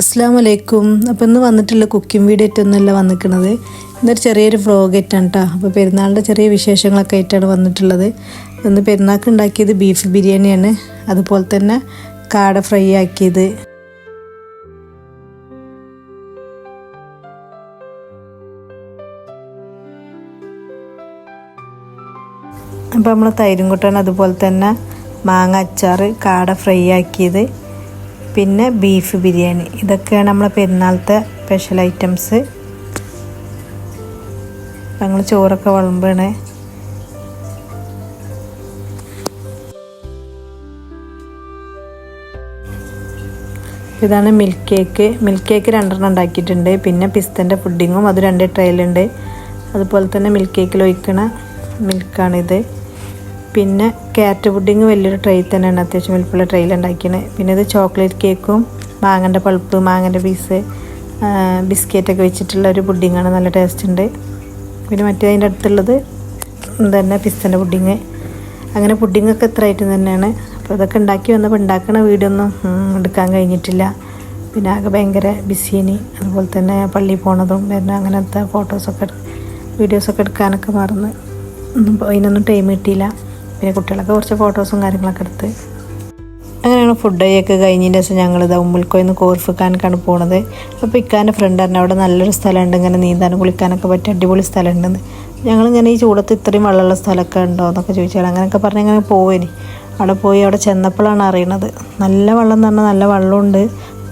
അസ്സലാമു അലൈക്കും. അപ്പോൾ ഇന്ന് വന്നിട്ടുള്ള കുക്കിംഗ് വീഡിയോ ആയിട്ടൊന്നുമല്ല വന്നിരിക്കുന്നത്. ഇന്നൊരു ചെറിയൊരു വ്ളോഗ് ആയിട്ടാണ് കേട്ടോ. അപ്പോൾ പെരുന്നാളിൻ്റെ ചെറിയ വിശേഷങ്ങളൊക്കെ ആയിട്ടാണ് വന്നിട്ടുള്ളത്. ഇന്ന് പെരുന്നാൾക്ക് ഉണ്ടാക്കിയത് ബീഫ് ബിരിയാണിയാണ്, അതുപോലെ തന്നെ കാട ഫ്രൈ ആക്കിയത്. അപ്പോൾ നമ്മൾ തൈരും കൂട്ടാണ്, അതുപോലെ തന്നെ മാങ്ങ അച്ചാർ, കാട ഫ്രൈ ആക്കിയത്, പിന്നെ ബീഫ് ബിരിയാണി. ഇതൊക്കെയാണ് നമ്മളെ പെരുന്നാളത്തെ സ്പെഷ്യൽ ഐറ്റംസ്. ഞങ്ങൾ ചോറൊക്കെ വിളമ്പാണ്. ഇതാണ് മിൽക്ക് കേക്ക്. മിൽക്ക് കേക്ക് 2 ഉണ്ടാക്കിയിട്ടുണ്ട്. പിന്നെ പിസ്തൻ്റെ പുഡിങ്ങും അത് 2 ട്രേയിലുണ്ട്. അതുപോലെ തന്നെ മിൽക്ക് കേക്കിൽ ഒഴിക്കണ മിൽക്കാണിത്. പിന്നെ ക്യാരറ്റ് പുഡിങ് വലിയൊരു ട്രേ തന്നെയാണ്, അത്യാവശ്യം വലിപ്പമുള്ള ട്രെയിൽ ഉണ്ടാക്കിയത്. പിന്നെ ഇത് ചോക്ലേറ്റ് കേക്കും മാങ്ങൻ്റെ പൾപ്പ്, മാങ്ങൻ്റെ പീസ്, ബിസ്ക്കറ്റൊക്കെ വെച്ചിട്ടുള്ള ഒരു പുഡിങ്ങാണ്, നല്ല ടേസ്റ്റ് ഉണ്ട്. പിന്നെ മറ്റേ അതിൻ്റെ അടുത്തുള്ളത് തന്നെ പിസ്തൻ്റെ പുഡിങ്. അങ്ങനെ പുഡിങ്ങൊക്കെ ഇത്ര ഐറ്റം തന്നെയാണ്. അപ്പോൾ ഇതൊക്കെ ഉണ്ടാക്കി വന്നപ്പോൾ ഉണ്ടാക്കുന്ന വീഡിയോ ഒന്നും എടുക്കാൻ കഴിഞ്ഞിട്ടില്ല. പിന്നെ ആകെ ഭയങ്കര ബിസിയിനി. അതുപോലെ തന്നെ പള്ളിയിൽ പോണതും പിന്നെ അങ്ങനത്തെ വീഡിയോസൊക്കെ എടുക്കാനൊക്കെ മറന്ന് അതിനൊന്നും ടൈം കിട്ടിയില്ല. പിന്നെ കുട്ടികളൊക്കെ കുറച്ച് ഫോട്ടോസും കാര്യങ്ങളൊക്കെ എടുത്ത് അങ്ങനെയാണ് ഫുഡ് കഴിയൊക്കെ കഴിഞ്ഞതിന് ശേഷം ഞങ്ങളിത് ഉമ്മുൽക്കോയിന്ന് കോർഫിക്കാനൊക്കെയാണ് പോണത്. അപ്പോൾ ഇക്കാൻ്റെ ഫ്രണ്ട് തന്നെ അവിടെ നല്ലൊരു സ്ഥലമുണ്ട്, ഇങ്ങനെ നീന്താനും കുളിക്കാനൊക്കെ പറ്റിയ അടിപൊളി സ്ഥലമുണ്ടെന്ന്. ഞങ്ങളിങ്ങനെ ഈ ചൂടത്ത് ഇത്രയും വെള്ളമുള്ള സ്ഥലമൊക്കെ ഉണ്ടോ എന്നൊക്കെ ചോദിച്ചാൽ അങ്ങനെയൊക്കെ പറഞ്ഞ് ഇങ്ങനെ പോവേനി. അവിടെ പോയി അവിടെ ചെന്നപ്പോഴാണ് അറിയണത് നല്ല വെള്ളം എന്ന് പറഞ്ഞാൽ നല്ല വെള്ളമുണ്ട്,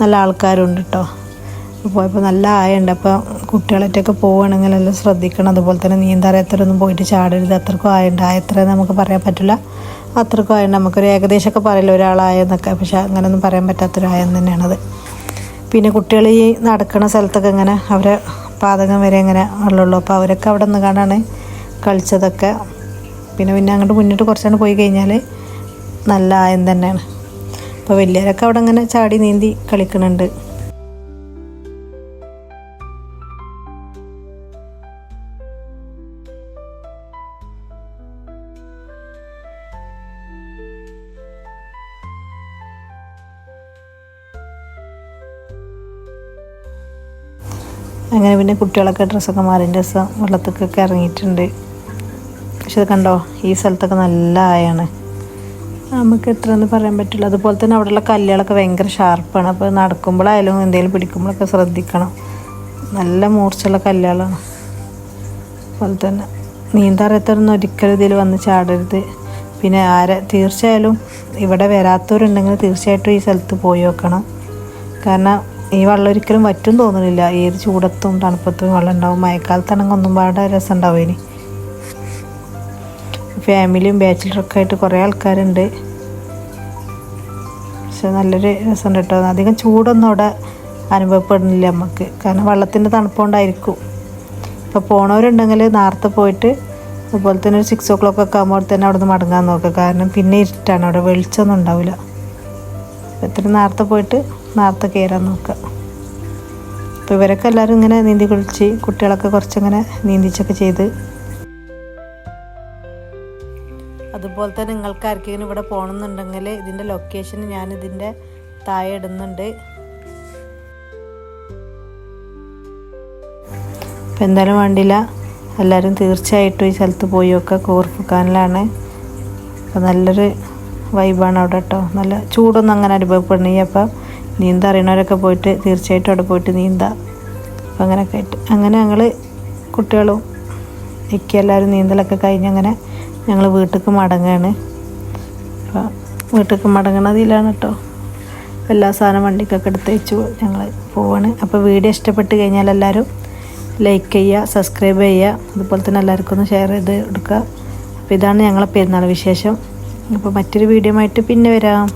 നല്ല ആൾക്കാരുണ്ട് കേട്ടോ. പോയപ്പോൾ നല്ല ആയുണ്ട്. അപ്പോൾ കുട്ടികളായിട്ടൊക്കെ പോവുകയാണെങ്കിൽ എല്ലാം ശ്രദ്ധിക്കണം. അതുപോലെ തന്നെ നീന്തറിയാത്തവരൊന്നും പോയിട്ട് ചാടരുത്. അത്രക്കും ആയുണ്ട്. ആയത്ര നമുക്ക് പറയാൻ പറ്റില്ല, അത്രക്കും ആയുണ്ട്. നമുക്കൊരു ഏകദേശമൊക്കെ പറയില്ല ഒരാളായെന്നൊക്കെ, പക്ഷെ അങ്ങനെയൊന്നും പറയാൻ പറ്റാത്തൊരായം തന്നെയാണത്. പിന്നെ കുട്ടികൾ ഈ നടക്കുന്ന സ്ഥലത്തൊക്കെ ഇങ്ങനെ അവരെ പാതകം വരെ ഇങ്ങനെ വെള്ളമുള്ളൂ. അപ്പോൾ അവരൊക്കെ അവിടെ നിന്ന് കാണാണ് കളിച്ചതൊക്കെ. പിന്നെ അങ്ങോട്ട് മുന്നിട്ട് കുറച്ചാണ് പോയി കഴിഞ്ഞാൽ നല്ല ആയം തന്നെയാണ്. അപ്പോൾ വലിയവരൊക്കെ അവിടെ ഇങ്ങനെ ചാടി നീന്തി കളിക്കുന്നുണ്ട്. അങ്ങനെ പിന്നെ കുട്ടികളൊക്കെ ഡ്രസ്സൊക്കെ മാറിൻ്റെ ദിവസം വെള്ളത്തേക്കൊക്കെ ഇറങ്ങിയിട്ടുണ്ട്. പക്ഷെ അത് കണ്ടോ, ഈ സ്ഥലത്തൊക്കെ നല്ല ആയാണ്, നമുക്ക് എത്രയെന്ന് പറയാൻ പറ്റില്ല. അതുപോലെ തന്നെ അവിടെയുള്ള കല്ലുകളൊക്കെ ഭയങ്കര ഷാർപ്പാണ്. അപ്പോൾ നടക്കുമ്പോഴായാലും എന്തെങ്കിലും പിടിക്കുമ്പോഴൊക്കെ ശ്രദ്ധിക്കണം, നല്ല മൂർച്ചയുള്ള കല്ലുകളാണ്. അതുപോലെ തന്നെ നീന്താറിയത്തവരൊന്നും ഒരിക്കലും ഇതിൽ വന്ന് ചാടരുത്. പിന്നെ തീർച്ചയായാലും ഇവിടെ വരാത്തവരുണ്ടെങ്കിൽ തീർച്ചയായിട്ടും ഈ സ്ഥലത്ത് പോയി നോക്കണം. കാരണം ഈ വെള്ളം ഒരിക്കലും വറ്റും തോന്നുന്നില്ല. ഏത് ചൂടത്തും തണുപ്പത്തും വെള്ളം ഉണ്ടാവും. മഴക്കാലത്താണെങ്കിൽ ഒന്നും പാടെ രസം ഉണ്ടാവും. ഇനി ഫാമിലിയും ബാച്ചിലറൊക്കെ ആയിട്ട് കുറേ ആൾക്കാരുണ്ട്. പക്ഷെ നല്ലൊരു രസമുണ്ട് കേട്ടോ. അധികം ചൂടൊന്നും അവിടെ അനുഭവപ്പെടുന്നില്ല നമുക്ക്, കാരണം വെള്ളത്തിൻ്റെ തണുപ്പുകൊണ്ടായിരിക്കും. ഇപ്പോൾ പോണവരുണ്ടെങ്കിൽ നേരത്തെ പോയിട്ട് അതുപോലെ തന്നെ ഒരു 6 o'clock ഒക്കെ ആകുമ്പോൾ തന്നെ അവിടെ നിന്ന് മടങ്ങാൻ നോക്കുക. കാരണം പിന്നെ ഇരുട്ടാണ്, അവിടെ വെളിച്ചമൊന്നും ഉണ്ടാവില്ല. എത്ര നേരത്തെ പോയിട്ട് നേരത്തെ കയറാൻ നോക്കുക. അപ്പോൾ ഇവരൊക്കെ എല്ലാവരും ഇങ്ങനെ നീന്തി കുളിച്ച് കുട്ടികളൊക്കെ കുറച്ചിങ്ങനെ നീന്തിച്ചൊക്കെ ചെയ്ത്. അതുപോലെ തന്നെ നിങ്ങൾക്ക് ആർക്കെങ്കിലും ഇവിടെ പോകണമെന്നുണ്ടെങ്കിൽ ഇതിൻ്റെ ലൊക്കേഷൻ ഞാനിതിൻ്റെ താഴെ ഇടുന്നുണ്ട്. അപ്പോൾ എന്തായാലും വേണ്ടില്ല, എല്ലാവരും തീർച്ചയായിട്ടും ഈ സ്ഥലത്ത് പോയി നോക്കുക. കോർഫിക്കാനിലാണ്. അപ്പോൾ നല്ലൊരു വൈബാണ് അവിടെ കേട്ടോ. നല്ല ചൂടൊന്നും അങ്ങനെ അനുഭവപ്പെടണില്ല. അപ്പോൾ നീന്താൻ അറിയണവരൊക്കെ പോയിട്ട് തീർച്ചയായിട്ടും അവിടെ പോയിട്ട് നീന്താം. അപ്പോൾ അങ്ങനെയൊക്കെ ആയിട്ട് അങ്ങനെ ഞങ്ങൾ കുട്ടികളും എല്ലാവരും നീന്തലൊക്കെ കഴിഞ്ഞ് അങ്ങനെ ഞങ്ങൾ വീട്ടിലേക്ക് മടങ്ങുകയാണ്. അപ്പോൾ വീട്ടിലേക്ക് മടങ്ങണതിലാണ് കേട്ടോ. എല്ലാ സാധനം വണ്ടിക്കൊക്കെ എടുത്ത് വെച്ചു ഞങ്ങൾ പോവാണ്. അപ്പോൾ വീഡിയോ ഇഷ്ടപ്പെട്ട് കഴിഞ്ഞാൽ എല്ലാവരും ലൈക്ക് ചെയ്യുക, സബ്സ്ക്രൈബ് ചെയ്യുക, അതുപോലെ തന്നെ എല്ലാവർക്കും ഒന്ന് ഷെയർ ചെയ്ത് കൊടുക്കുക. അപ്പോൾ ഇതാണ് ഞങ്ങളെ പെരുന്നാൾ വിശേഷം. അപ്പോൾ മറ്റൊരു വീഡിയോ ആയിട്ട് പിന്നെ വരാം.